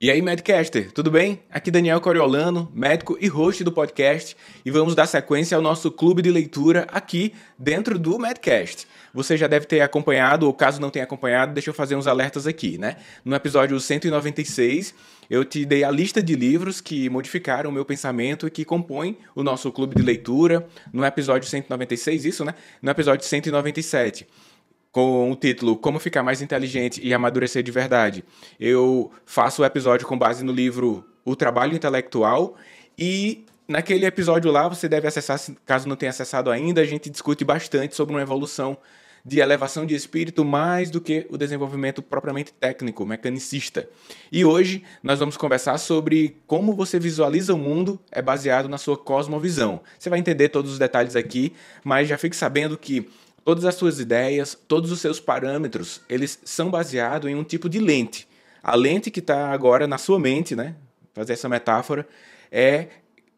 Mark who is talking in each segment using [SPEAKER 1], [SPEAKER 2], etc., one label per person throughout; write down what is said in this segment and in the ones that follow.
[SPEAKER 1] E aí, Medcaster, tudo bem? Aqui Daniel Coriolano, médico e host do podcast, e vamos dar sequência ao nosso clube de leitura aqui dentro do Medcast. Você já deve ter acompanhado, ou caso não tenha acompanhado, deixa eu fazer uns alertas aqui, né? No episódio 196, eu te dei a lista de livros que modificaram o meu pensamento e que compõem o nosso clube de leitura. No episódio 196, isso, né? No episódio 197. Com o título Como Ficar Mais Inteligente e Amadurecer de Verdade. Eu faço o episódio com base no livro O Trabalho Intelectual e naquele episódio lá você deve acessar, caso não tenha acessado ainda, a gente discute bastante sobre uma evolução de elevação de espírito mais do que o desenvolvimento propriamente técnico, mecanicista. E hoje nós vamos conversar sobre como você visualiza o mundo é baseado na sua cosmovisão. Você vai entender todos os detalhes aqui, mas já fique sabendo que todas as suas ideias, todos os seus parâmetros, eles são baseados em um tipo de lente. A lente que está agora na sua mente, né? Fazer essa metáfora, é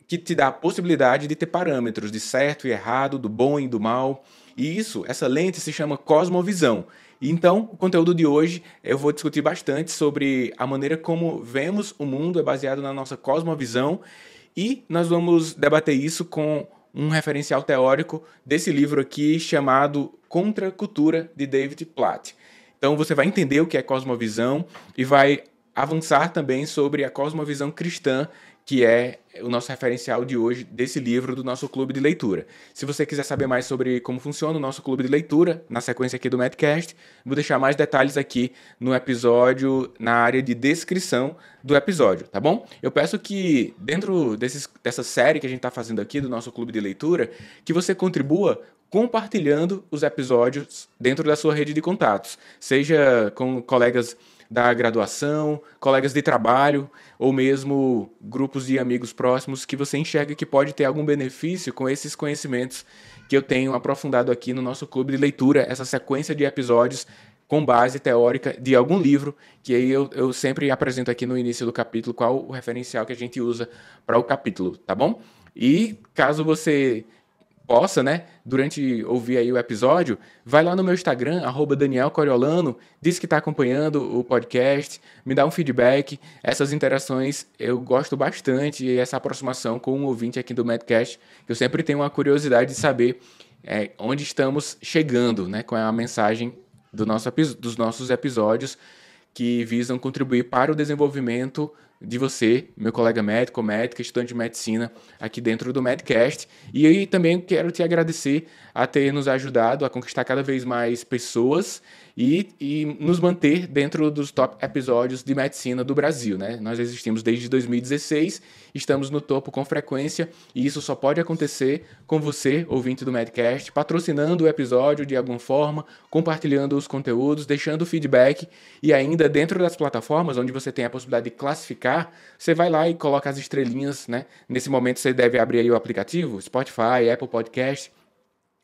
[SPEAKER 1] que te dá a possibilidade de ter parâmetros de certo e errado, do bom e do mal. E essa lente se chama cosmovisão. E então, o conteúdo de hoje, eu vou discutir bastante sobre a maneira como vemos o mundo é baseado na nossa cosmovisão. E nós vamos debater isso com um referencial teórico desse livro aqui chamado Contra a Cultura, de David Platt. Então você vai entender o que é cosmovisão e vai avançar também sobre a cosmovisão cristã, que é o nosso referencial de hoje desse livro do nosso clube de leitura. Se você quiser saber mais sobre como funciona o nosso clube de leitura, na sequência aqui do Medcast, vou deixar mais detalhes aqui no episódio, na área de descrição do episódio, tá bom? Eu peço que, dentro dessa série que a gente está fazendo aqui do nosso clube de leitura, que você contribua compartilhando os episódios dentro da sua rede de contatos, seja com colegas da graduação, colegas de trabalho ou mesmo grupos de amigos próximos que você enxerga que pode ter algum benefício com esses conhecimentos que eu tenho aprofundado aqui no nosso clube de leitura, essa sequência de episódios com base teórica de algum livro, que aí eu sempre apresento aqui no início do capítulo qual o referencial que a gente usa para o capítulo, tá bom? E caso você possa, né, durante ouvir aí o episódio, vai lá no meu Instagram, @Daniel Coriolano, diz que está acompanhando o podcast, me dá um feedback. Essas interações eu gosto bastante, e essa aproximação com um ouvinte aqui do Medcast, eu sempre tenho uma curiosidade de saber onde estamos chegando, né, com a mensagem dos nossos episódios que visam contribuir para o desenvolvimento de você, meu colega médico, médica, estudante de medicina, aqui dentro do Medcast. E aí também quero te agradecer a ter nos ajudado a conquistar cada vez mais pessoas e nos manter dentro dos top episódios de medicina do Brasil, né? Nós existimos desde 2016, estamos no topo com frequência e isso só pode acontecer com você, ouvinte do Medcast, patrocinando o episódio de alguma forma, compartilhando os conteúdos, deixando feedback e ainda dentro das plataformas onde você tem a possibilidade de classificar, você vai lá e coloca as estrelinhas, né? Nesse momento você deve abrir aí o aplicativo, Spotify, Apple Podcast.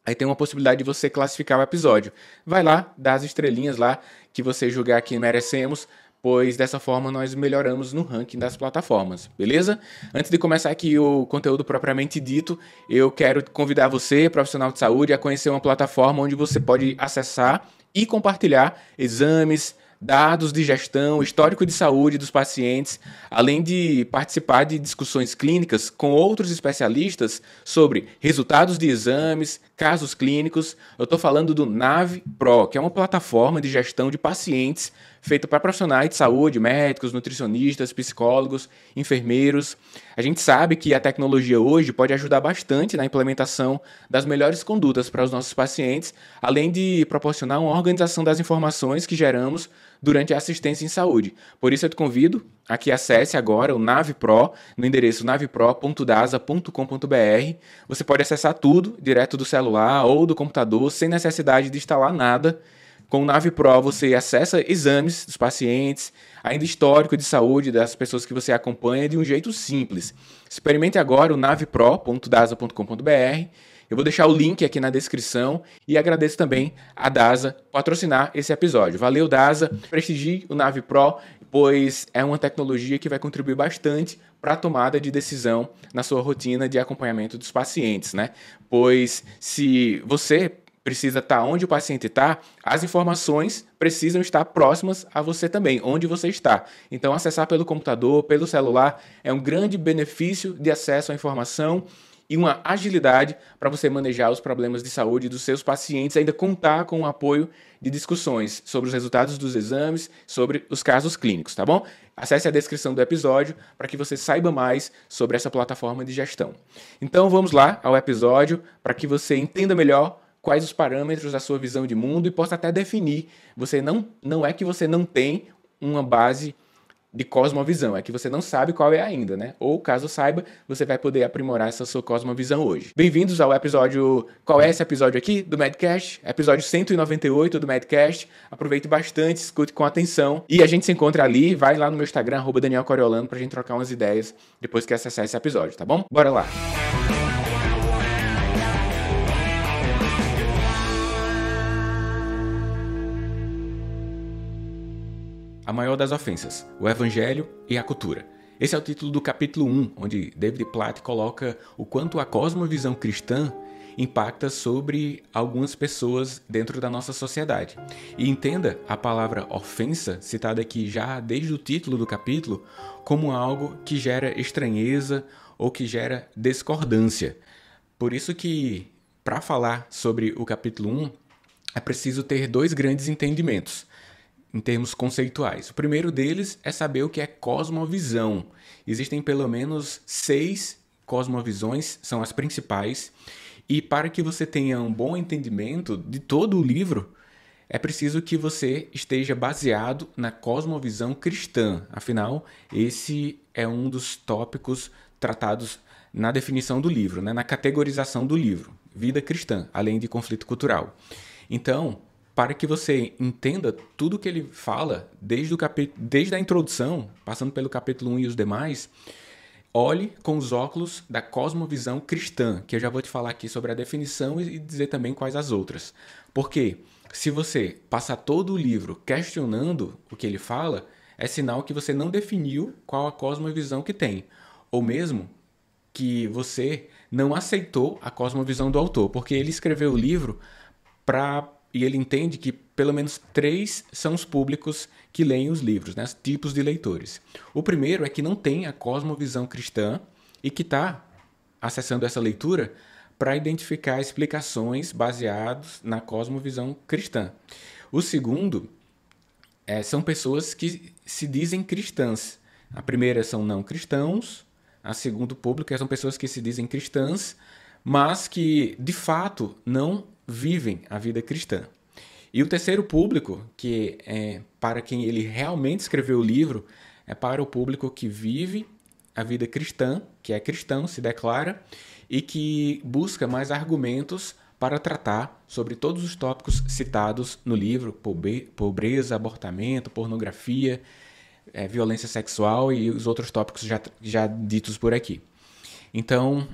[SPEAKER 1] Aí tem uma possibilidade de você classificar o episódio. Vai lá, dá as estrelinhas lá que você julgar que merecemos, pois dessa forma nós melhoramos no ranking das plataformas, beleza? Antes de começar aqui o conteúdo propriamente dito, eu quero convidar você, profissional de saúde, a conhecer uma plataforma onde você pode acessar e compartilhar exames, dados de gestão, histórico de saúde dos pacientes, além de participar de discussões clínicas com outros especialistas sobre resultados de exames, casos clínicos. Eu estou falando do NavePro, que é uma plataforma de gestão de pacientes feita para profissionais de saúde, médicos, nutricionistas, psicólogos, enfermeiros. A gente sabe que a tecnologia hoje pode ajudar bastante na implementação das melhores condutas para os nossos pacientes, além de proporcionar uma organização das informações que geramos durante a assistência em saúde. Por isso eu te convido a que acesse agora o NavePro no endereço navepro.dasa.com.br. Você pode acessar tudo direto do celular ou do computador sem necessidade de instalar nada. Com o NavePro você acessa exames dos pacientes, ainda histórico de saúde das pessoas que você acompanha de um jeito simples. Experimente agora o navepro.dasa.com.br. Eu vou deixar o link aqui na descrição e agradeço também a Dasa patrocinar esse episódio. Valeu, Dasa. Prestigie o NavePro, pois é uma tecnologia que vai contribuir bastante para a tomada de decisão na sua rotina de acompanhamento dos pacientes, né? Pois se você precisa estar onde o paciente está, as informações precisam estar próximas a você também, onde você está. Então, acessar pelo computador, pelo celular, é um grande benefício de acesso à informação e uma agilidade para você manejar os problemas de saúde dos seus pacientes, ainda contar com o apoio de discussões sobre os resultados dos exames, sobre os casos clínicos, tá bom? Acesse a descrição do episódio para que você saiba mais sobre essa plataforma de gestão. Então vamos lá ao episódio para que você entenda melhor quais os parâmetros da sua visão de mundo e possa até definir. Não é que você não tem uma base de cosmovisão, é que você não sabe qual é ainda, né? Ou caso saiba, você vai poder aprimorar essa sua cosmovisão hoje. Bem-vindos ao episódio... Qual é esse episódio aqui do Medcast? Episódio 198 do Medcast. Aproveite bastante, escute com atenção. E a gente se encontra ali, vai lá no meu Instagram, @DanielCoriolano, pra gente trocar umas ideias depois que acessar esse episódio, tá bom? Bora lá! A maior das ofensas, o Evangelho e a cultura. Esse é o título do capítulo 1, onde David Platt coloca o quanto a cosmovisão cristã impacta sobre algumas pessoas dentro da nossa sociedade. E entenda a palavra ofensa, citada aqui já desde o título do capítulo, como algo que gera estranheza ou que gera discordância. Por isso que, para falar sobre o capítulo 1, é preciso ter dois grandes entendimentos em termos conceituais. O primeiro deles é saber o que é cosmovisão. Existem pelo menos 6 cosmovisões, são as principais, e para que você tenha um bom entendimento de todo o livro, é preciso que você esteja baseado na cosmovisão cristã. Afinal, esse é um dos tópicos tratados na definição do livro, né? Na categorização do livro, vida cristã, além de conflito cultural. Então, para que você entenda tudo que ele fala, desde a introdução, passando pelo capítulo 1 e os demais, olhe com os óculos da cosmovisão cristã, que eu já vou te falar aqui sobre a definição e dizer também quais as outras. Porque se você passar todo o livro questionando o que ele fala, é sinal que você não definiu qual a cosmovisão que tem. Ou mesmo que você não aceitou a cosmovisão do autor, porque ele escreveu o livro e ele entende que pelo menos 3 são os públicos que leem os livros, né? Os tipos de leitores. O primeiro é que não tem a cosmovisão cristã e que está acessando essa leitura para identificar explicações baseadas na cosmovisão cristã. O segundo são pessoas que se dizem cristãs. A primeira são não cristãos, a segundo público são pessoas que se dizem cristãs, mas que de fato não vivem a vida cristã. E o terceiro público, que é para quem ele realmente escreveu o livro, é para o público que vive a vida cristã, que é cristão, se declara, e que busca mais argumentos para tratar sobre todos os tópicos citados no livro: pobreza, abortamento, pornografia, violência sexual e os outros tópicos já ditos por aqui. Então,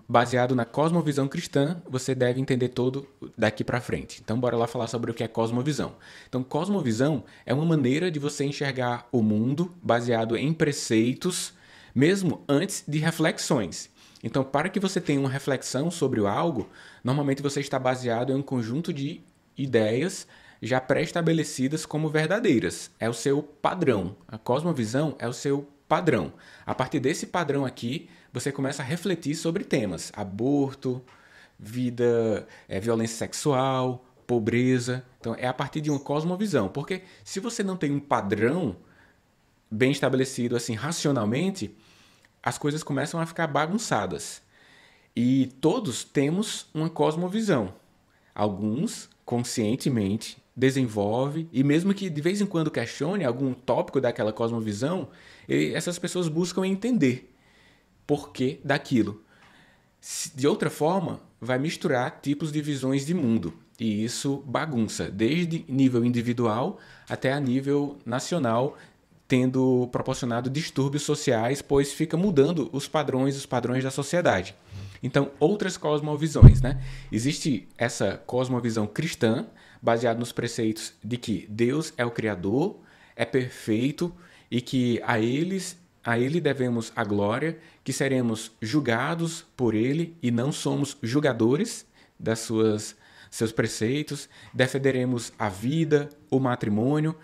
[SPEAKER 1] baseado na cosmovisão cristã, você deve entender todo daqui para frente. Então, bora lá falar sobre o que é cosmovisão. Então, cosmovisão é uma maneira de você enxergar o mundo baseado em preceitos, mesmo antes de reflexões. Então, para que você tenha uma reflexão sobre algo, normalmente você está baseado em um conjunto de ideias já pré-estabelecidas como verdadeiras. É o seu padrão. A cosmovisão é o seu padrão. A partir desse padrão aqui, você começa a refletir sobre temas: aborto, vida, violência sexual, pobreza. Então, é a partir de uma cosmovisão. Porque se você não tem um padrão bem estabelecido, assim, racionalmente, as coisas começam a ficar bagunçadas. E todos temos uma cosmovisão. Alguns, conscientemente, desenvolve, e mesmo que de vez em quando questione algum tópico daquela cosmovisão, essas pessoas buscam entender porquê daquilo. De outra forma, vai misturar tipos de visões de mundo, e isso bagunça, desde nível individual até a nível nacional, tendo proporcionado distúrbios sociais, pois fica mudando os padrões da sociedade. Então, outras cosmovisões, né? Existe essa cosmovisão cristã, baseada nos preceitos de que Deus é o Criador, é perfeito e que a Ele devemos a glória, que seremos julgados por Ele e não somos julgadores seus preceitos, defenderemos a vida, o matrimônio,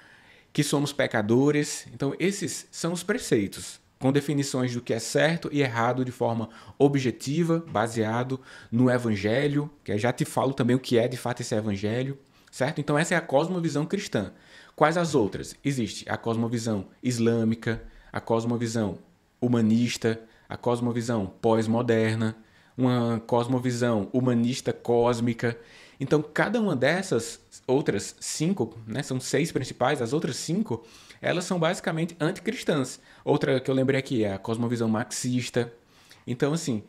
[SPEAKER 1] que somos pecadores. Então, esses são os preceitos, com definições do que é certo e errado de forma objetiva, baseado no Evangelho, que eu já te falo também o que é de fato esse Evangelho, certo? Então, essa é a cosmovisão cristã. Quais as outras? Existe a cosmovisão islâmica, a cosmovisão humanista, a cosmovisão pós-moderna, uma cosmovisão humanista cósmica. Então, cada uma dessas outras 5, né, são 6 principais, as outras 5, elas são basicamente anticristãs. Outra que eu lembrei aqui é a cosmovisão marxista. Então, assim,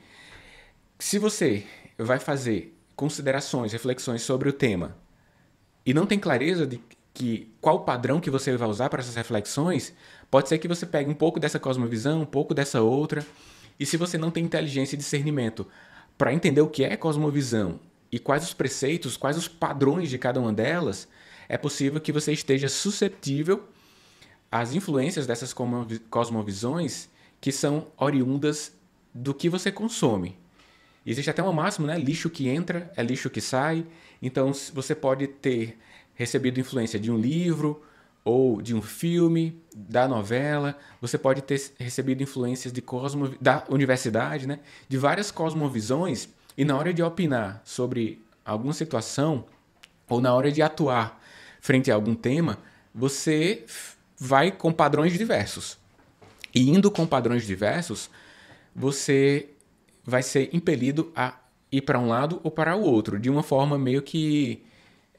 [SPEAKER 1] se você vai fazer considerações, reflexões sobre o tema e não tem clareza de qual padrão que você vai usar para essas reflexões, pode ser que você pegue um pouco dessa cosmovisão, um pouco dessa outra. E se você não tem inteligência e discernimento para entender o que é cosmovisão e quais os preceitos, quais os padrões de cada uma delas, é possível que você esteja suscetível às influências dessas cosmovisões que são oriundas do que você consome. Existe até uma máxima, né? Lixo que entra é lixo que sai. Então, você pode ter recebido influência de um livro ou de um filme, da novela. Você pode ter recebido influências da universidade, né? De várias cosmovisões. E na hora de opinar sobre alguma situação ou na hora de atuar frente a algum tema, você vai com padrões diversos. E indo com padrões diversos, você vai ser impelido a ir para um lado ou para o outro, de uma forma meio que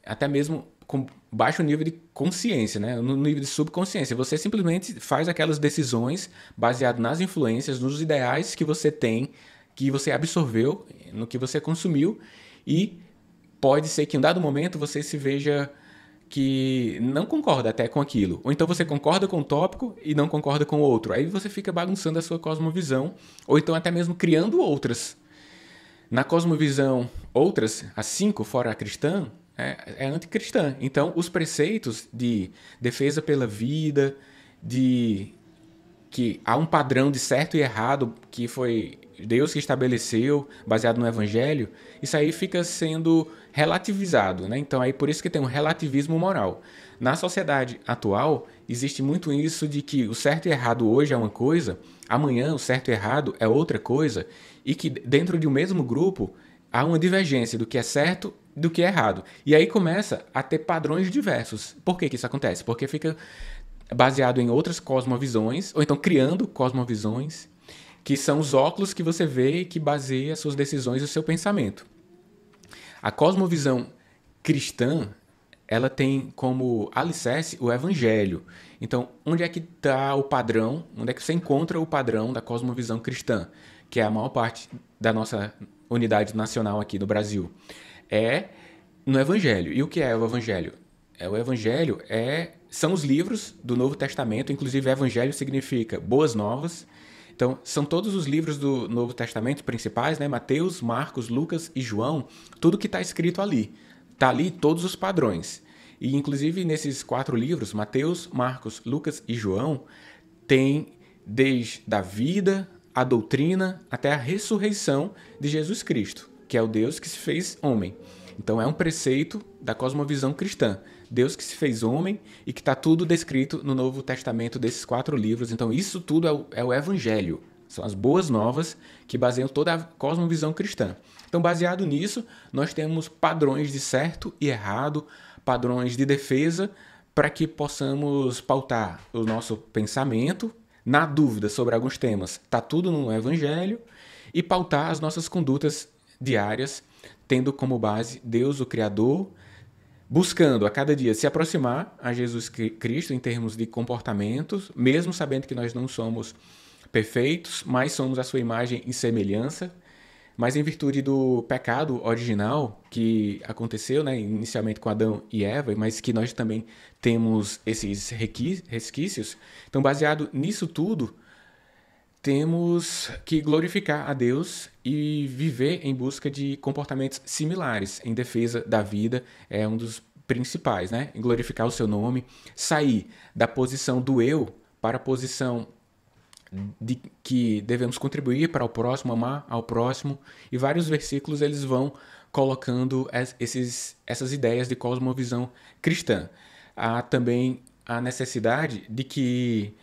[SPEAKER 1] até mesmo com baixo nível de consciência, né? No nível de subconsciência. Você simplesmente faz aquelas decisões baseado nas influências, nos ideais que você tem, que você absorveu, no que você consumiu, e pode ser que em um dado momento você se veja que não concorda até com aquilo. Ou então você concorda com um tópico e não concorda com o outro. Aí você fica bagunçando a sua cosmovisão, ou então até mesmo criando outras. Na cosmovisão, outras, as 5 fora a cristã, é anticristã. Então, os preceitos de defesa pela vida, de que há um padrão de certo e errado que foi Deus que estabeleceu, baseado no Evangelho, isso aí fica sendo relativizado, né? Então, aí por isso que tem um relativismo moral. Na sociedade atual, existe muito isso de que o certo e errado hoje é uma coisa, amanhã o certo e errado é outra coisa, e que dentro de um mesmo grupo há uma divergência do que é certo e do que é errado. E aí começa a ter padrões diversos. Por que isso acontece? Porque fica baseado em outras cosmovisões, ou então criando cosmovisões, que são os óculos que você vê e que baseia suas decisões e o seu pensamento. A cosmovisão cristã, ela tem como alicerce o Evangelho. Então, onde é que está o padrão? Onde é que você encontra o padrão da cosmovisão cristã? Que é a maior parte da nossa unidade nacional aqui no Brasil. É no Evangelho. E o que é o Evangelho? O Evangelho são os livros do Novo Testamento. Inclusive, Evangelho significa boas novas. Então, são todos os livros do Novo Testamento principais, né? Mateus, Marcos, Lucas e João. Tudo que está escrito ali. Está ali todos os padrões. E, inclusive, nesses 4 livros, Mateus, Marcos, Lucas e João, tem desde a vida, a doutrina, até a ressurreição de Jesus Cristo, que é o Deus que se fez homem. Então, é um preceito da cosmovisão cristã. Deus que se fez homem e que está tudo descrito no Novo Testamento desses 4 livros. Então, isso tudo é o Evangelho. São as boas novas que baseiam toda a cosmovisão cristã. Então, baseado nisso, nós temos padrões de certo e errado, padrões de defesa, para que possamos pautar o nosso pensamento. Na dúvida sobre alguns temas, está tudo no Evangelho, e pautar as nossas condutas diárias, tendo como base Deus, o Criador, buscando a cada dia se aproximar a Jesus Cristo em termos de comportamentos, mesmo sabendo que nós não somos perfeitos, mas somos a sua imagem e semelhança, mas em virtude do pecado original que aconteceu, né, inicialmente com Adão e Eva, mas que nós também temos esses resquícios. Então, baseado nisso tudo, temos que glorificar a Deus e viver em busca de comportamentos similares, em defesa da vida, é um dos principais, né? Em glorificar o seu nome, sair da posição do eu para a posição de que devemos contribuir para o próximo, amar ao próximo, e vários versículos eles vão colocando essas ideias de cosmovisão cristã. Há também a necessidade de que,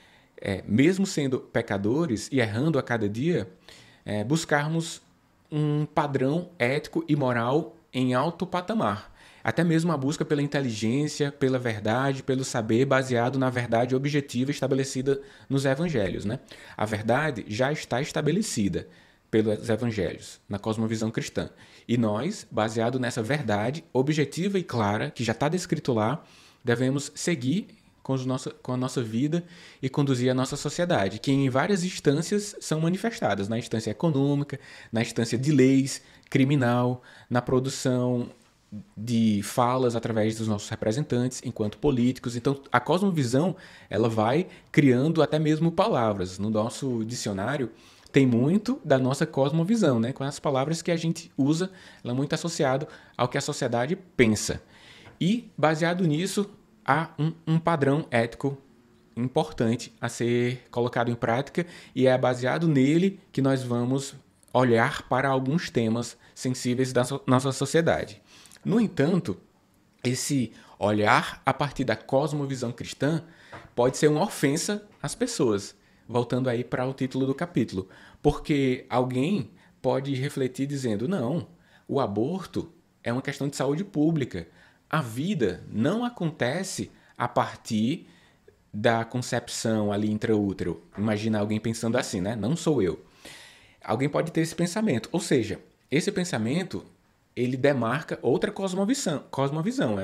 [SPEAKER 1] mesmo sendo pecadores e errando a cada dia, buscarmos um padrão ético e moral em alto patamar. Até mesmo a busca pela inteligência, pela verdade, pelo saber baseado na verdade objetiva estabelecida nos evangelhos, né? A verdade já está estabelecida pelos evangelhos, na cosmovisão cristã. E nós, baseado nessa verdade objetiva e clara, que já está descrito lá, devemos seguir com a nossa vida e conduzir a nossa sociedade, que em várias instâncias são manifestadas, na instância econômica, na instância de leis, criminal, na produção de falas através dos nossos representantes enquanto políticos. Então, a cosmovisão, ela vai criando até mesmo palavras. No nosso dicionário tem muito da nossa cosmovisão, né? Com as palavras que a gente usa, ela é muito associado ao que a sociedade pensa. E, baseado nisso, há um padrão ético importante a ser colocado em prática, e é baseado nele que nós vamos olhar para alguns temas sensíveis da nossa sociedade. No entanto, esse olhar a partir da cosmovisão cristã pode ser uma ofensa às pessoas, voltando aí para o título do capítulo, porque alguém pode refletir dizendo: não, o aborto é uma questão de saúde pública. A vida não acontece a partir da concepção ali intraútero. Imagina alguém pensando assim, né? Não sou eu. Alguém pode ter esse pensamento. Ou seja, esse pensamento, ele demarca outra cosmovisão,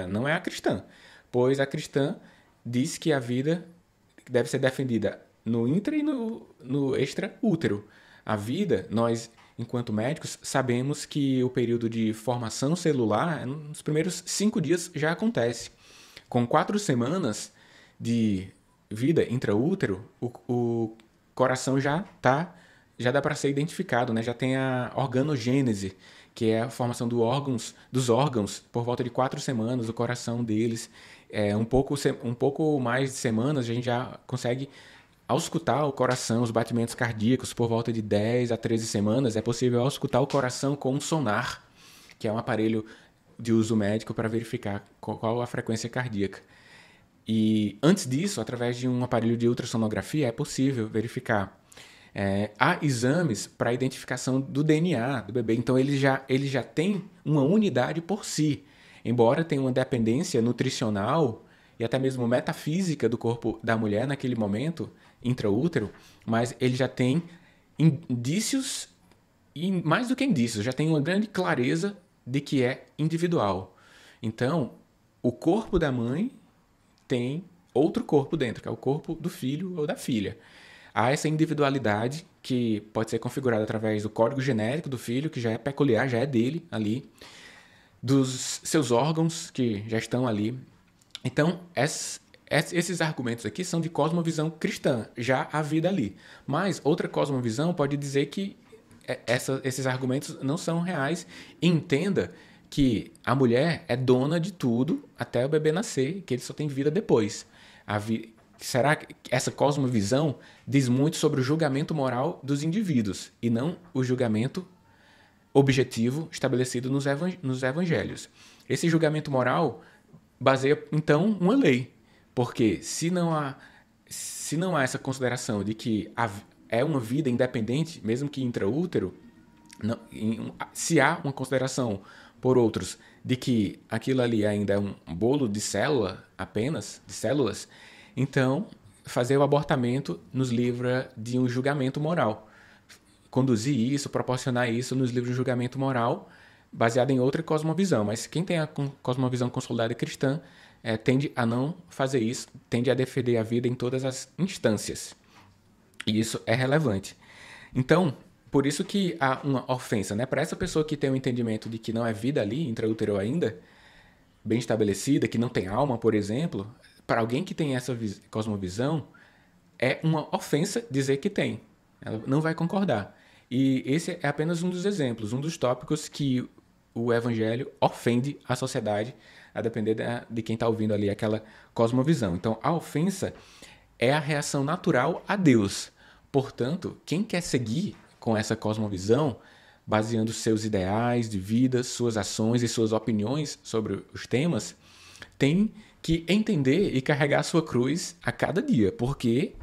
[SPEAKER 1] não é a cristã. Pois a cristã diz que a vida deve ser defendida no intra e no extraútero. A vida, nós, enquanto médicos, sabemos que o período de formação celular, nos primeiros 5 dias, já acontece. Com 4 semanas de vida intraútero, o coração já dá para ser identificado, né? Já tem a organogênese, que é a formação dos órgãos por volta de 4 semanas, o coração deles. Um pouco mais de semanas, a gente já consegue auscultar o coração, os batimentos cardíacos. Por volta de 10 a 13 semanas, é possível auscultar o coração com um sonar, que é um aparelho de uso médico para verificar qual a frequência cardíaca. E antes disso, através de um aparelho de ultrassonografia, é possível verificar. Há exames para a identificação do DNA do bebê, então ele já tem uma unidade por si. Embora tenha uma dependência nutricional e até mesmo metafísica do corpo da mulher naquele momento, intraútero, mas ele já tem indícios, e mais do que indícios, já tem uma grande clareza de que é individual. Então, o corpo da mãe tem outro corpo dentro, que é o corpo do filho ou da filha. Há essa individualidade que pode ser configurada através do código genérico do filho, que já é peculiar, já é dele ali, dos seus órgãos que já estão ali. Então, esses argumentos aqui são de cosmovisão cristã, já há vida ali. Mas outra cosmovisão pode dizer que esses argumentos não são reais. Entenda que a mulher é dona de tudo até o bebê nascer, que ele só tem vida depois. Será que essa cosmovisão diz muito sobre o julgamento moral dos indivíduos e não o julgamento objetivo estabelecido nos evangelhos? Esse julgamento moral baseia, então, uma lei. Porque se não há essa consideração de que é uma vida independente, mesmo que intraútero, se há uma consideração por outros de que aquilo ali ainda é um bolo de célula apenas, de células, então fazer o abortamento nos livra de um julgamento moral. Conduzir isso, proporcionar isso nos livros de julgamento moral, baseado em outra cosmovisão. Mas quem tem a cosmovisão consolidada cristã tende a não fazer isso, tende a defender a vida em todas as instâncias. E isso é relevante. Então, por isso que há uma ofensa, né? Para essa pessoa que tem o entendimento de que não é vida ali, intraútero ainda, bem estabelecida, que não tem alma, por exemplo, para alguém que tem essa cosmovisão, é uma ofensa dizer que tem. Ela não vai concordar. E esse é apenas um dos exemplos, um dos tópicos que o evangelho ofende a sociedade, a depender de quem está ouvindo ali aquela cosmovisão. Então, a ofensa é a reação natural a Deus. Portanto, quem quer seguir com essa cosmovisão baseando seus ideais de vida, suas ações e suas opiniões sobre os temas, tem que entender e carregar a sua cruz a cada dia, porque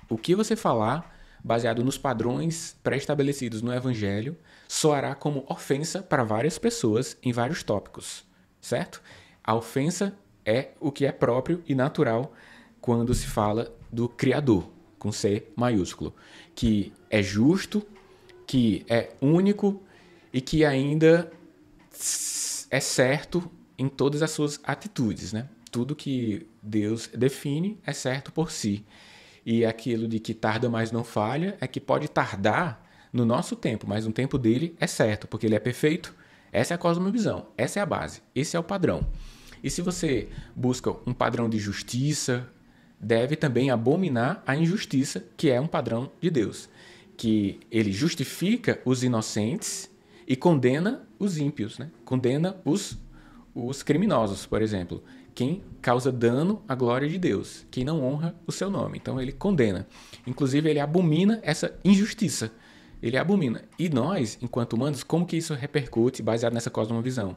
[SPEAKER 1] o que você falar, baseado nos padrões pré-estabelecidos no Evangelho, soará como ofensa para várias pessoas em vários tópicos, certo? A ofensa é o que é próprio e natural quando se fala do Criador, com C maiúsculo, que é justo, que é único e que ainda é certo em todas as suas atitudes, né? Tudo que Deus define é certo por si. E aquilo de que tarda, mas não falha, é que pode tardar no nosso tempo, mas no tempo dele é certo, porque ele é perfeito. Essa é a cosmovisão, essa é a base, esse é o padrão. E se você busca um padrão de justiça, deve também abominar a injustiça, que é um padrão de Deus, que ele justifica os inocentes e condena os ímpios, né? Condena os criminosos, por exemplo. Quem causa dano à glória de Deus, quem não honra o seu nome. Então ele condena. Inclusive ele abomina essa injustiça. Ele abomina. E nós, enquanto humanos, como que isso repercute baseado nessa cosmovisão?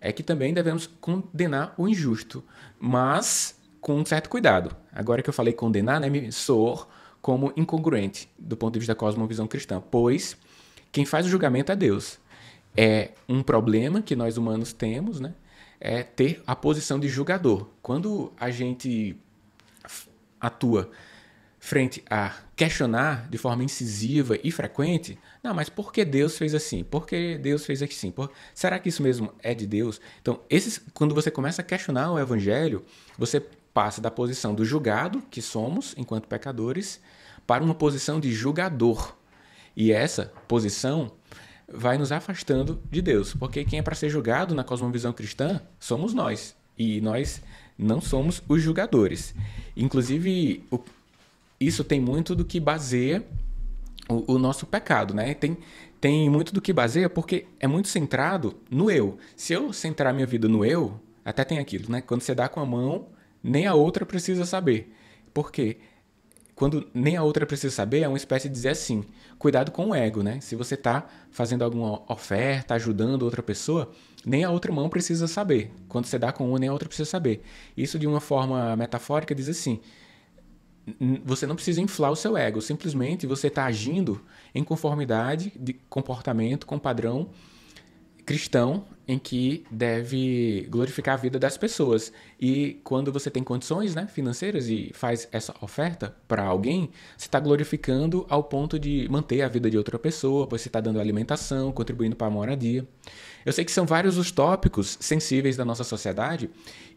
[SPEAKER 1] É que também devemos condenar o injusto, mas com um certo cuidado. Agora que eu falei condenar, né, me soou como incongruente do ponto de vista da cosmovisão cristã, pois quem faz o julgamento é Deus. É um problema que nós humanos temos, né? É ter a posição de julgador. Quando a gente atua frente a questionar de forma incisiva e frequente, não, mas por que Deus fez assim? Por que Deus fez assim? Será que isso mesmo é de Deus? Então, quando você começa a questionar o Evangelho, você passa da posição do julgado, que somos enquanto pecadores, para uma posição de julgador. E essa posição vai nos afastando de Deus, porque quem é para ser julgado na cosmovisão cristã somos nós, e nós não somos os julgadores. Inclusive, isso tem muito do que baseia o nosso pecado, né? Tem muito do que baseia porque é muito centrado no eu. Se eu centrar minha vida no eu, até tem aquilo, né? Quando você dá com a mão, nem a outra precisa saber. Por quê? Quando nem a outra precisa saber, é uma espécie de dizer assim, cuidado com o ego, né? Se você está fazendo alguma oferta, ajudando outra pessoa, nem a outra mão precisa saber. Quando você dá com uma, nem a outra precisa saber. Isso, de uma forma metafórica, diz assim, você não precisa inflar o seu ego, simplesmente você está agindo em conformidade de comportamento com padrão cristão em que deve glorificar a vida das pessoas. E quando você tem condições, né, financeiras e faz essa oferta para alguém, você está glorificando ao ponto de manter a vida de outra pessoa, pois você está dando alimentação, contribuindo para a moradia. Eu sei que são vários os tópicos sensíveis da nossa sociedade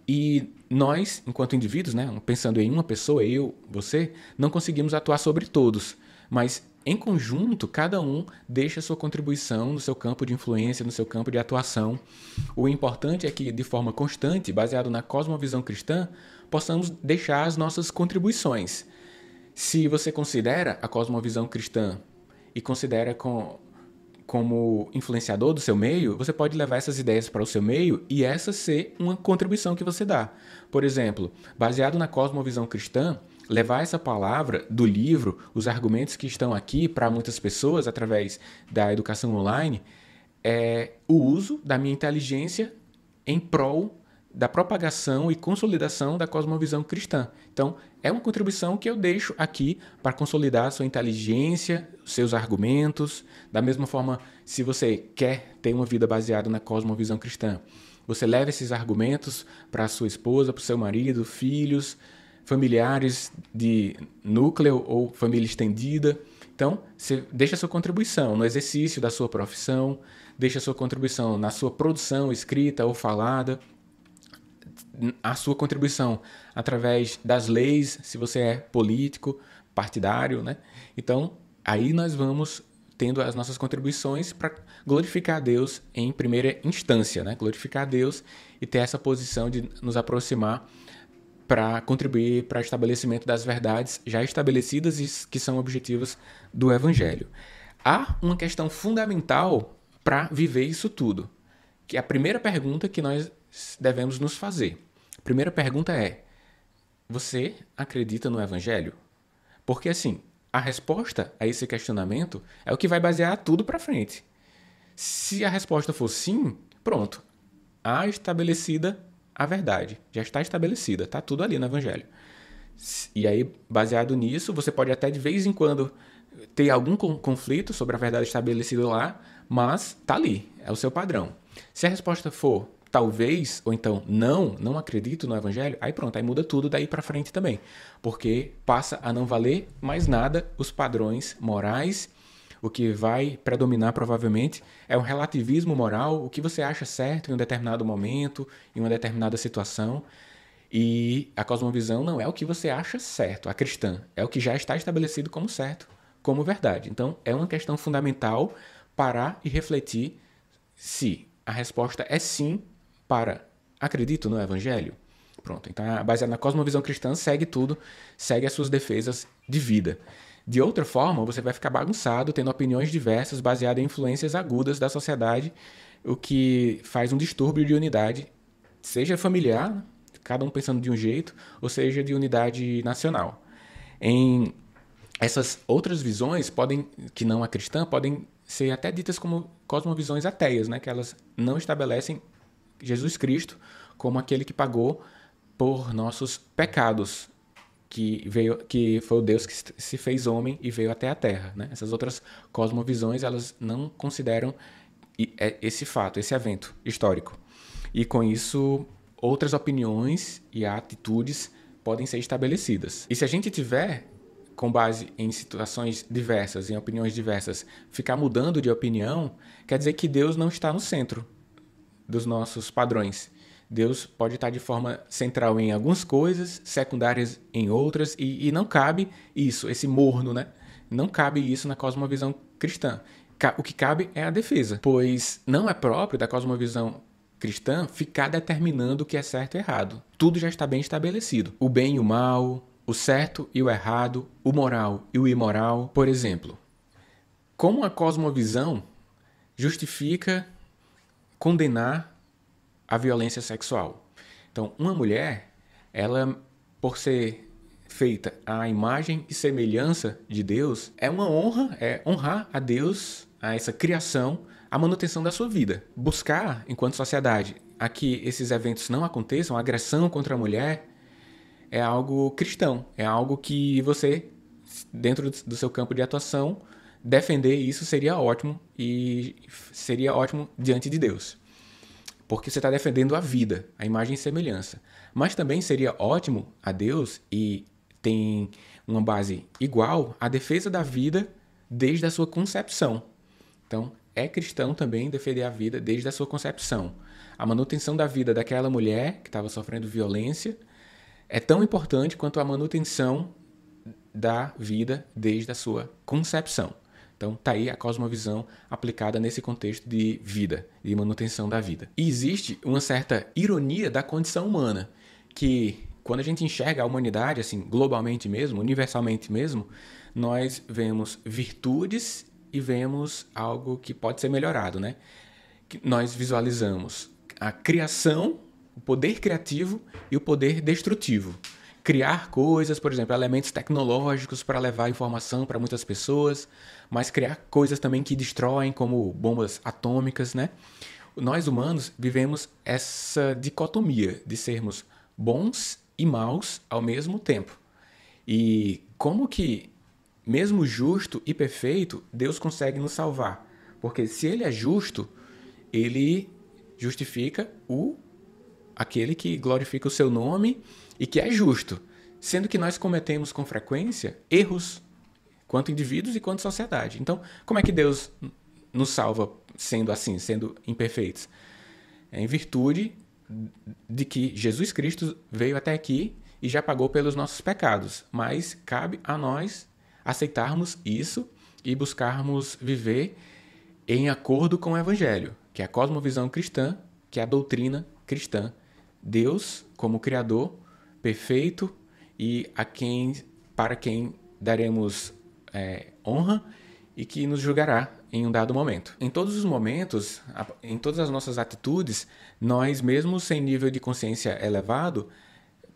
[SPEAKER 1] e nós, enquanto indivíduos, né, pensando em uma pessoa, eu, você, não conseguimos atuar sobre todos, mas em conjunto, cada um deixa sua contribuição no seu campo de influência, no seu campo de atuação. O importante é que, de forma constante, baseado na cosmovisão cristã, possamos deixar as nossas contribuições. Se você considera a cosmovisão cristã e considera como influenciador do seu meio, você pode levar essas ideias para o seu meio e essa ser uma contribuição que você dá. Por exemplo, baseado na cosmovisão cristã, levar essa palavra do livro, os argumentos que estão aqui para muitas pessoas através da educação online, é o uso da minha inteligência em prol da propagação e consolidação da cosmovisão cristã. Então, é uma contribuição que eu deixo aqui para consolidar a sua inteligência, seus argumentos. Da mesma forma, se você quer ter uma vida baseada na cosmovisão cristã, você leva esses argumentos para a sua esposa, para o seu marido, filhos, familiares de núcleo ou família estendida. Então, você deixa a sua contribuição no exercício da sua profissão, deixa a sua contribuição na sua produção escrita ou falada, a sua contribuição através das leis, se você é político, partidário, né? Então, aí nós vamos tendo as nossas contribuições para glorificar a Deus em primeira instância, né? Glorificar a Deus e ter essa posição de nos aproximar para contribuir para o estabelecimento das verdades já estabelecidas e que são objetivos do Evangelho. Há uma questão fundamental para viver isso tudo, que é a primeira pergunta que nós devemos nos fazer. A primeira pergunta é: você acredita no Evangelho? Porque assim, a resposta a esse questionamento é o que vai basear tudo para frente. Se a resposta for sim, pronto. Há estabelecida a verdade. Já está estabelecida. Está tudo ali no Evangelho. E aí, baseado nisso, você pode até de vez em quando ter algum conflito sobre a verdade estabelecida lá, mas tá ali. É o seu padrão. Se a resposta for talvez, ou então não acredito no Evangelho, aí pronto, aí muda tudo daí para frente também. Porque passa a não valer mais nada os padrões morais. O que vai predominar provavelmente é um relativismo moral, o que você acha certo em um determinado momento, em uma determinada situação. E a cosmovisão não é o que você acha certo, a cristã, é o que já está estabelecido como certo, como verdade. Então, é uma questão fundamental parar e refletir se a resposta é sim para acredito no Evangelho. Pronto, então, baseado na cosmovisão cristã, segue tudo, segue as suas defesas de vida. De outra forma, você vai ficar bagunçado, tendo opiniões diversas, baseadas em influências agudas da sociedade, o que faz um distúrbio de unidade, seja familiar, cada um pensando de um jeito, ou seja, de unidade nacional. Em essas outras visões, que não a cristã, podem ser até ditas como cosmovisões ateias, né? Que elas não estabelecem Jesus Cristo como aquele que pagou por nossos pecados, que foi o Deus que se fez homem e veio até a Terra, né? Essas outras cosmovisões, elas não consideram esse fato, esse evento histórico. E com isso, outras opiniões e atitudes podem ser estabelecidas. E se a gente tiver, com base em situações diversas, em opiniões diversas, ficar mudando de opinião, quer dizer que Deus não está no centro dos nossos padrões. Deus pode estar de forma central em algumas coisas, secundárias em outras, e não cabe isso, esse morno, né? Não cabe isso na cosmovisão cristã. O que cabe é a defesa, pois não é próprio da cosmovisão cristã ficar determinando o que é certo e errado. Tudo já está bem estabelecido. O bem e o mal, o certo e o errado, o moral e o imoral. Por exemplo, como a cosmovisão justifica condenar a violência sexual? Então, uma mulher, ela, por ser feita à imagem e semelhança de Deus, é uma honra, é honrar a Deus, a essa criação, a manutenção da sua vida. Buscar, enquanto sociedade, a que esses eventos não aconteçam, a agressão contra a mulher, é algo cristão, é algo que você, dentro do seu campo de atuação, defender isso seria ótimo e seria ótimo diante de Deus. Porque você está defendendo a vida, a imagem e semelhança. Mas também seria ótimo a Deus, e tem uma base igual, a defesa da vida desde a sua concepção. Então, é cristão também defender a vida desde a sua concepção. A manutenção da vida daquela mulher que estava sofrendo violência é tão importante quanto a manutenção da vida desde a sua concepção. Então, está aí a cosmovisão aplicada nesse contexto de vida, de manutenção da vida. E existe uma certa ironia da condição humana, que quando a gente enxerga a humanidade, assim, globalmente mesmo, universalmente mesmo, nós vemos virtudes e vemos algo que pode ser melhorado, né? Nós visualizamos a criação, o poder criativo e o poder destrutivo. Criar coisas, por exemplo, elementos tecnológicos para levar informação para muitas pessoas, mas criar coisas também que destroem, como bombas atômicas, né? Nós humanos vivemos essa dicotomia de sermos bons e maus ao mesmo tempo. E como que, mesmo justo e perfeito, Deus consegue nos salvar? Porque se ele é justo, ele justifica aquele que glorifica o seu nome e que é justo, sendo que nós cometemos com frequência erros, quanto indivíduos e quanto sociedade. Então, como é que Deus nos salva sendo assim, sendo imperfeitos? É em virtude de que Jesus Cristo veio até aqui e já pagou pelos nossos pecados, mas cabe a nós aceitarmos isso e buscarmos viver em acordo com o Evangelho, que é a cosmovisão cristã, que é a doutrina cristã. Deus como Criador perfeito e para quem daremos honra e que nos julgará em um dado momento. Em todos os momentos, em todas as nossas atitudes, nós, mesmo sem nível de consciência elevado,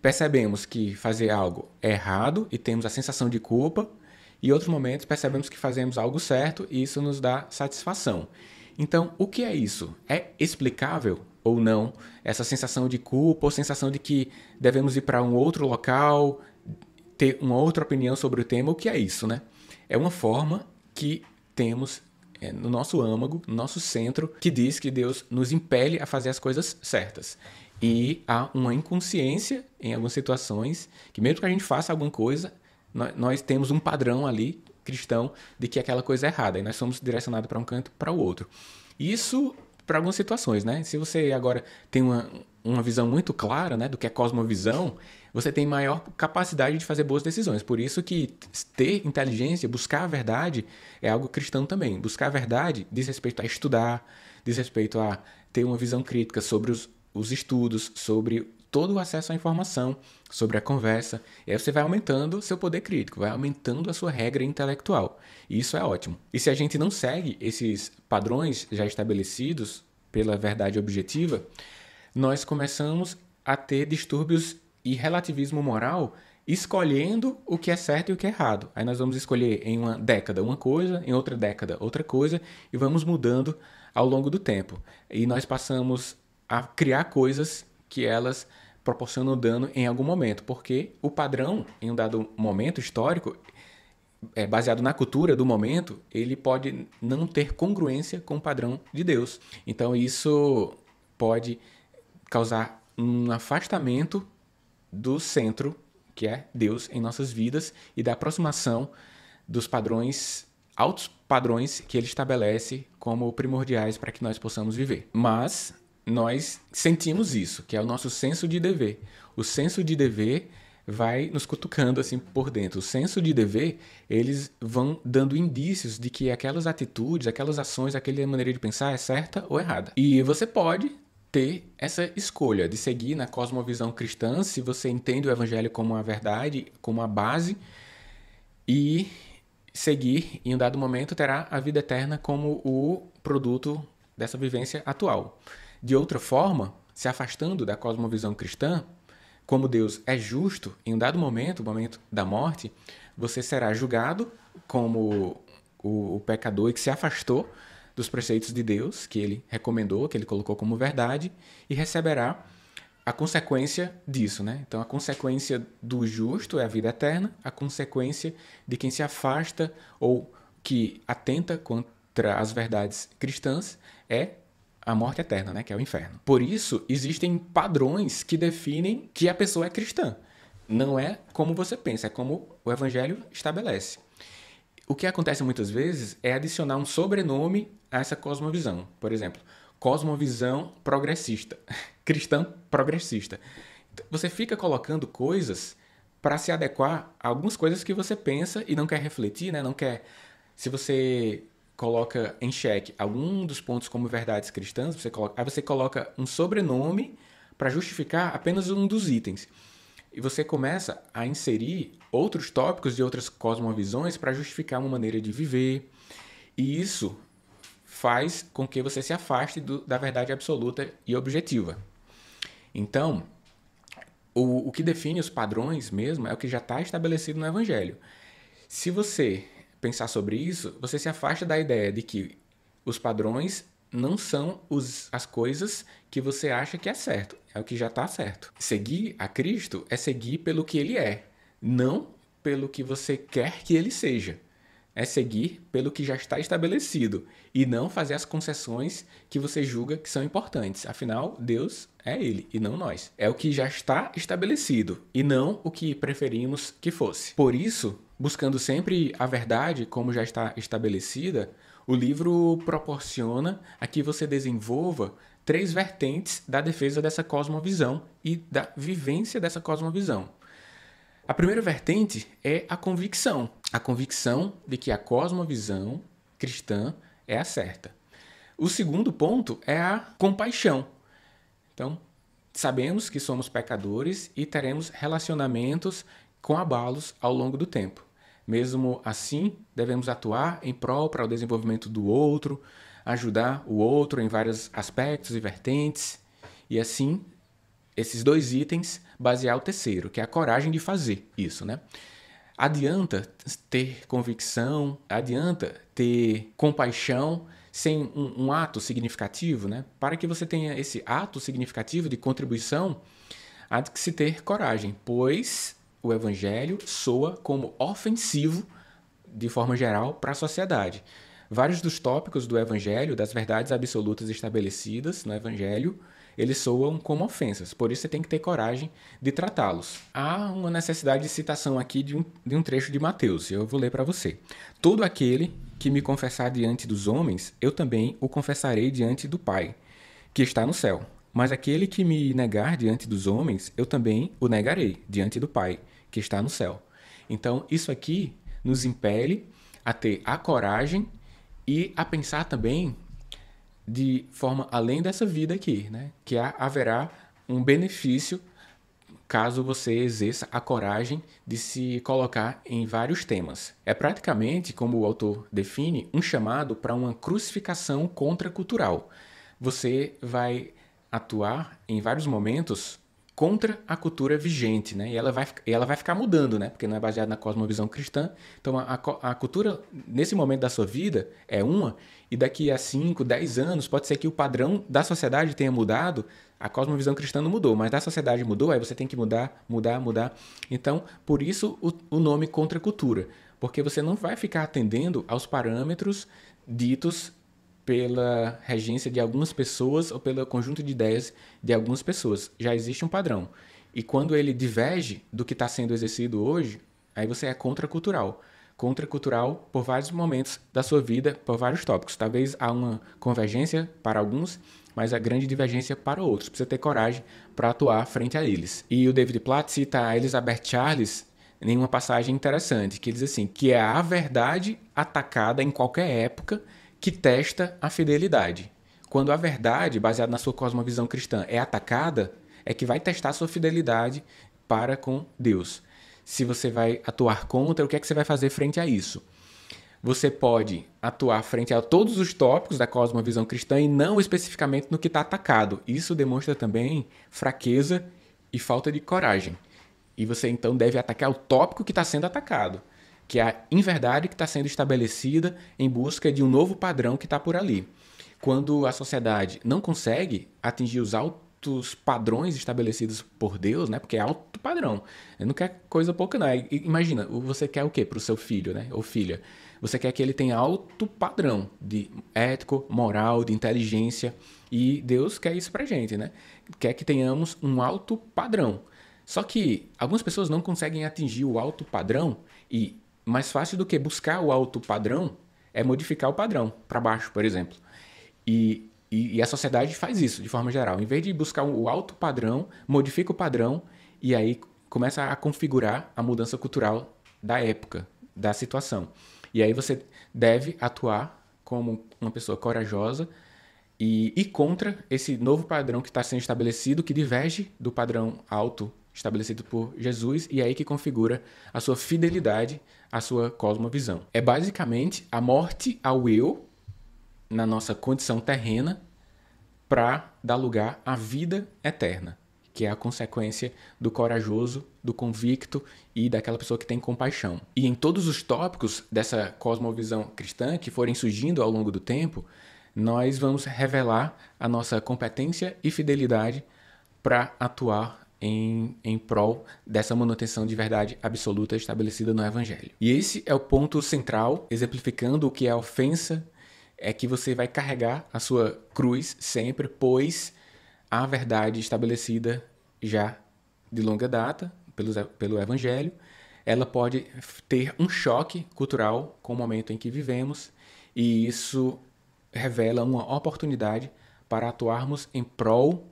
[SPEAKER 1] percebemos que fazer algo é errado e temos a sensação de culpa, e em outros momentos percebemos que fazemos algo certo e isso nos dá satisfação. Então, o que é isso? É explicável ou não? Essa sensação de culpa ou sensação de que devemos ir para um outro local, ter uma outra opinião sobre o tema, o que é isso, né? É uma forma que temos no nosso âmago, no nosso centro, que diz que Deus nos impele a fazer as coisas certas. E há uma inconsciência em algumas situações, que mesmo que a gente faça alguma coisa, nós temos um padrão ali, cristão, de que aquela coisa é errada, e nós somos direcionados para um canto para o outro. Isso para algumas situações, né? Se você agora tem uma visão muito clara, né, do que é cosmovisão, você tem maior capacidade de fazer boas decisões. Por isso que ter inteligência, buscar a verdade, é algo cristão também. Buscar a verdade diz respeito a estudar, diz respeito a ter uma visão crítica sobre os estudos, sobre todo o acesso à informação, sobre a conversa. E aí você vai aumentando seu poder crítico, vai aumentando a sua regra intelectual. E isso é ótimo. E se a gente não segue esses padrões já estabelecidos pela verdade objetiva, nós começamos a ter distúrbios e relativismo moral escolhendo o que é certo e o que é errado. Aí nós vamos escolher em uma década uma coisa, em outra década outra coisa, e vamos mudando ao longo do tempo. E nós passamos a criar coisas que elas proporcionam dano em algum momento, porque o padrão, em um dado momento histórico, baseado na cultura do momento, ele pode não ter congruência com o padrão de Deus. Então isso pode causar um afastamento do centro, que é Deus em nossas vidas, e da aproximação dos padrões, altos padrões que ele estabelece como primordiais para que nós possamos viver. Mas nós sentimos isso, que é o nosso senso de dever. O senso de dever vai nos cutucando assim por dentro. O senso de dever, eles vão dando indícios de que aquelas atitudes, aquelas ações, aquela maneira de pensar é certa ou errada. E você pode ter essa escolha de seguir na cosmovisão cristã, se você entende o evangelho como a verdade, como a base, e seguir, em um dado momento, terá a vida eterna como o produto dessa vivência atual. De outra forma, se afastando da cosmovisão cristã, como Deus é justo, em um dado momento, o momento da morte, você será julgado como o pecador que se afastou dos preceitos de Deus, que ele recomendou, que ele colocou como verdade, e receberá a consequência disso, né? Então, a consequência do justo é a vida eterna, a consequência de quem se afasta ou que atenta contra as verdades cristãs é a morte eterna, né? Que é o inferno. Por isso, existem padrões que definem que a pessoa é cristã. Não é como você pensa, é como o evangelho estabelece. O que acontece muitas vezes é adicionar um sobrenome a essa cosmovisão. Por exemplo, cosmovisão progressista, cristã progressista. Você fica colocando coisas para se adequar a algumas coisas que você pensa e não quer refletir, né? Não quer. Se você coloca em xeque algum dos pontos como verdades cristãs, aí você coloca um sobrenome para justificar apenas um dos itens. E você começa a inserir outros tópicos de outras cosmovisões para justificar uma maneira de viver. E isso faz com que você se afaste da verdade absoluta e objetiva. Então, o que define os padrões mesmo é o que já está estabelecido no Evangelho. Se você pensar sobre isso, você se afasta da ideia de que os padrões não são as coisas que você acha que é certo, é o que já está certo. Seguir a Cristo é seguir pelo que ele é, não pelo que você quer que ele seja. É seguir pelo que já está estabelecido e não fazer as concessões que você julga que são importantes. Afinal, Deus é ele e não nós. É o que já está estabelecido e não o que preferimos que fosse. Por isso, buscando sempre a verdade como já está estabelecida, o livro proporciona a que você desenvolva 3 vertentes da defesa dessa cosmovisão e da vivência dessa cosmovisão. A primeira vertente é a convicção de que a cosmovisão cristã é a certa. O segundo ponto é a compaixão. Então, sabemos que somos pecadores e teremos relacionamentos com abalos ao longo do tempo. Mesmo assim, devemos atuar em prol para o desenvolvimento do outro, ajudar o outro em vários aspectos e vertentes, e assim, esses 2 itens basear o terceiro, que é a coragem de fazer isso, né? Adianta ter convicção, adianta ter compaixão, sem um ato significativo, né? Para que você tenha esse ato significativo de contribuição, há de que se ter coragem, pois o evangelho soa como ofensivo, de forma geral, para a sociedade. Vários dos tópicos do evangelho, das verdades absolutas estabelecidas no evangelho, eles soam como ofensas, por isso você tem que ter coragem de tratá-los. Há uma necessidade de citação aqui de um trecho de Mateus, eu vou ler para você. Todo aquele que me confessar diante dos homens, eu também o confessarei diante do Pai, que está no céu. Mas aquele que me negar diante dos homens, eu também o negarei diante do Pai, que está no céu. Então, isso aqui nos impele a ter a coragem e a pensar também de forma além dessa vida aqui, né? Que haverá um benefício caso você exerça a coragem de se colocar em vários temas. É praticamente, como o autor define, um chamado para uma crucificação contracultural. Você vai atuar em vários momentos contra a cultura vigente, né? E ela vai ficar mudando, né? Porque não é baseada na cosmovisão cristã. Então, a cultura, nesse momento da sua vida, é uma, e daqui a 5, 10 anos, pode ser que o padrão da sociedade tenha mudado, a cosmovisão cristã não mudou, mas da sociedade mudou, aí você tem que mudar. Então, por isso o nome contracultura, porque você não vai ficar atendendo aos parâmetros ditos pela regência de algumas pessoas ou pelo conjunto de ideias de algumas pessoas. Já existe um padrão. E quando ele diverge do que está sendo exercido hoje, aí você é contracultural. Contracultural por vários momentos da sua vida, por vários tópicos. Talvez há uma convergência para alguns, mas a grande divergência para outros. Precisa ter coragem para atuar frente a eles. E o David Platt cita a Elizabeth Charles em uma passagem interessante, que diz assim, que é a verdade atacada em qualquer época que testa a fidelidade. Quando a verdade, baseada na sua cosmovisão cristã, é atacada, é que vai testar a sua fidelidade para com Deus. Se você vai atuar contra, o que é que você vai fazer frente a isso? Você pode atuar frente a todos os tópicos da cosmovisão cristã e não especificamente no que está atacado. Isso demonstra também fraqueza e falta de coragem. E você então deve atacar o tópico que está sendo atacado, que é a inverdade que está sendo estabelecida em busca de um novo padrão que está por ali. Quando a sociedade não consegue atingir os altos padrões estabelecidos por Deus, né? Porque é alto padrão, ele não quer coisa pouca não. Imagina, você quer o quê para o seu filho, né? Ou filha? Você quer que ele tenha alto padrão de ético, moral, de inteligência, e Deus quer isso pra gente, né? Quer que tenhamos um alto padrão. Só que algumas pessoas não conseguem atingir o alto padrão e mais fácil do que buscar o alto padrão é modificar o padrão para baixo, por exemplo. E a sociedade faz isso de forma geral. Em vez de buscar o alto padrão, modifica o padrão e aí começa a configurar a mudança cultural da época, da situação. E aí você deve atuar como uma pessoa corajosa e ir contra esse novo padrão que está sendo estabelecido, que diverge do padrão alto estabelecido por Jesus, e é aí que configura a sua fidelidade à sua cosmovisão. É basicamente a morte ao eu na nossa condição terrena para dar lugar à vida eterna, que é a consequência do corajoso, do convicto e daquela pessoa que tem compaixão. E em todos os tópicos dessa cosmovisão cristã que forem surgindo ao longo do tempo, nós vamos revelar a nossa competência e fidelidade para atuar em prol dessa manutenção de verdade absoluta estabelecida no Evangelho. E esse é o ponto central, exemplificando o que é a ofensa, é que você vai carregar a sua cruz sempre, pois a verdade estabelecida já de longa data pelo Evangelho, ela pode ter um choque cultural com o momento em que vivemos, e isso revela uma oportunidade para atuarmos em prol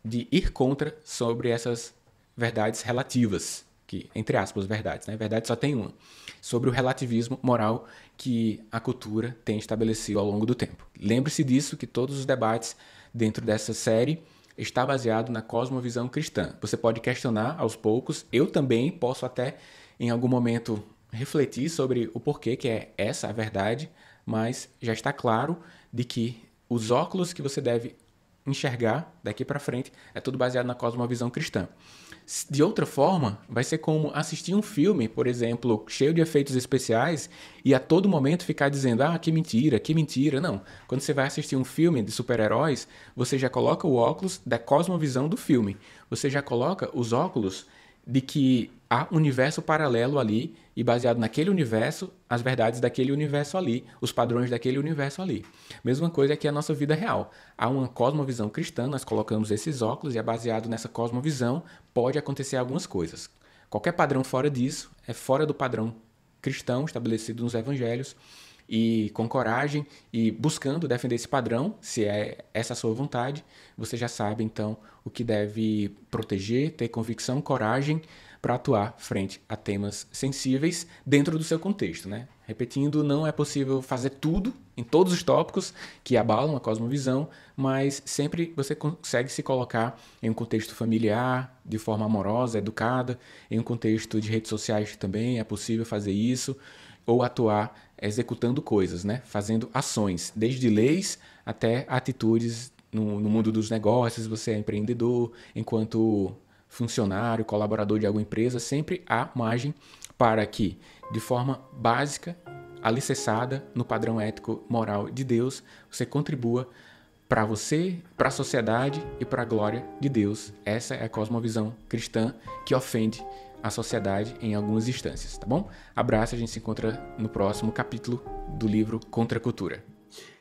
[SPEAKER 1] de ir contra sobre essas verdades relativas, que, entre aspas, verdades, né? Verdade só tem uma, sobre o relativismo moral que a cultura tem estabelecido ao longo do tempo. Lembre-se disso, que todos os debates dentro dessa série está baseado na cosmovisão cristã. Você pode questionar aos poucos, eu também posso até, em algum momento, refletir sobre o porquê que é essa a verdade, mas já está claro de que os óculos que você deve enxergar daqui para frente é tudo baseado na cosmovisão cristã. De outra forma, vai ser como assistir um filme, por exemplo, cheio de efeitos especiais e a todo momento ficar dizendo, que mentira, que mentira. Não. Quando você vai assistir um filme de super-heróis, você já coloca o óculos da cosmovisão do filme. Você já coloca os óculos de que há um universo paralelo ali e baseado naquele universo, as verdades daquele universo ali, os padrões daquele universo ali. Mesma coisa que a nossa vida real. Há uma cosmovisão cristã, nós colocamos esses óculos e é baseado nessa cosmovisão, pode acontecer algumas coisas. Qualquer padrão fora disso é fora do padrão cristão estabelecido nos evangelhos e com coragem e buscando defender esse padrão, se é essa a sua vontade, você já sabe então o que deve proteger, ter convicção, coragem para atuar frente a temas sensíveis dentro do seu contexto, né? Repetindo, não é possível fazer tudo em todos os tópicos que abalam a cosmovisão, mas sempre você consegue se colocar em um contexto familiar, de forma amorosa, educada, em um contexto de redes sociais também é possível fazer isso, ou atuar executando coisas, né? Fazendo ações, desde leis até atitudes no mundo dos negócios. Você é empreendedor, enquanto funcionário, colaborador de alguma empresa, sempre há margem para que, de forma básica, alicerçada no padrão ético moral de Deus, você contribua para você, para a sociedade e para a glória de Deus. Essa é a cosmovisão cristã que ofende a sociedade em algumas instâncias, tá bom? Abraço, a gente se encontra no próximo capítulo do livro Contra a Cultura.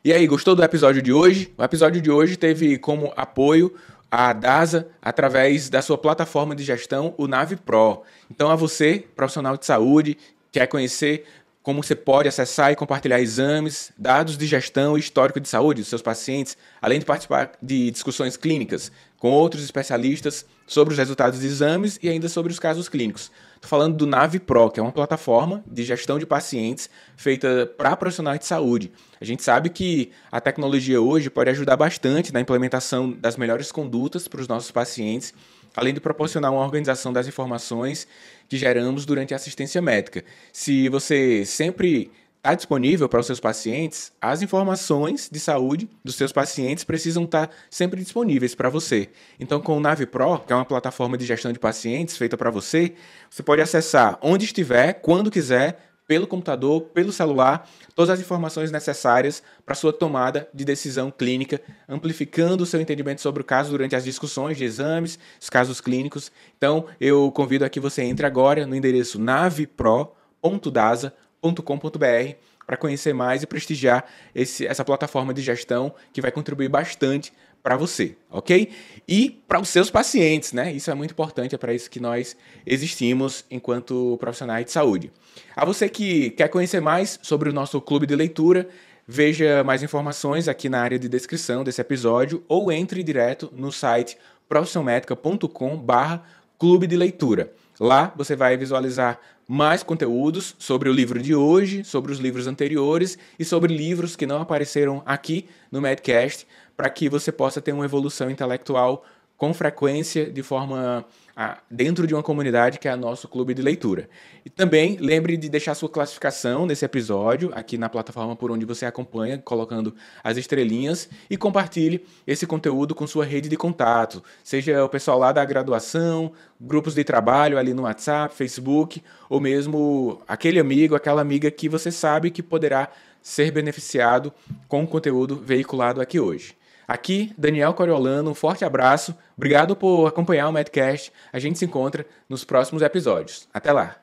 [SPEAKER 1] E aí, gostou do episódio de hoje? O episódio de hoje teve como apoio a DASA através da sua plataforma de gestão, o Nave Pro. Então, a você, profissional de saúde, quer conhecer como você pode acessar e compartilhar exames, dados de gestão e histórico de saúde dos seus pacientes, além de participar de discussões clínicas com outros especialistas sobre os resultados de exames e ainda sobre os casos clínicos. Estou falando do Nave Pro, que é uma plataforma de gestão de pacientes feita para profissionais de saúde. A gente sabe que a tecnologia hoje pode ajudar bastante na implementação das melhores condutas para os nossos pacientes, além de proporcionar uma organização das informações que geramos durante a assistência médica. Se você sempre está disponível para os seus pacientes, as informações de saúde dos seus pacientes precisam estar sempre disponíveis para você. Então, com o Nave Pro, que é uma plataforma de gestão de pacientes feita para você, você pode acessar onde estiver, quando quiser, pelo computador, pelo celular, todas as informações necessárias para a sua tomada de decisão clínica, amplificando o seu entendimento sobre o caso durante as discussões de exames, os casos clínicos. Então, eu convido a que você entre agora no endereço navepro.dasa.com.br para conhecer mais e prestigiar essa plataforma de gestão que vai contribuir bastante para você, ok? E para os seus pacientes, né? Isso é muito importante, é para isso que nós existimos enquanto profissionais de saúde. A você que quer conhecer mais sobre o nosso clube de leitura, veja mais informações aqui na área de descrição desse episódio ou entre direto no site profissionmedica.com/clube de leitura. Lá você vai visualizar mais conteúdos sobre o livro de hoje, sobre os livros anteriores e sobre livros que não apareceram aqui no Medcast, para que você possa ter uma evolução intelectual com frequência, de forma dentro de uma comunidade que é o nosso clube de leitura. E também lembre de deixar sua classificação nesse episódio, aqui na plataforma por onde você acompanha, colocando as estrelinhas, e compartilhe esse conteúdo com sua rede de contato, seja o pessoal lá da graduação, grupos de trabalho ali no WhatsApp, Facebook, ou mesmo aquele amigo, aquela amiga que você sabe que poderá ser beneficiado com o conteúdo veiculado aqui hoje. Aqui, Daniel Coriolano, um forte abraço, obrigado por acompanhar o Medcast, a gente se encontra nos próximos episódios. Até lá!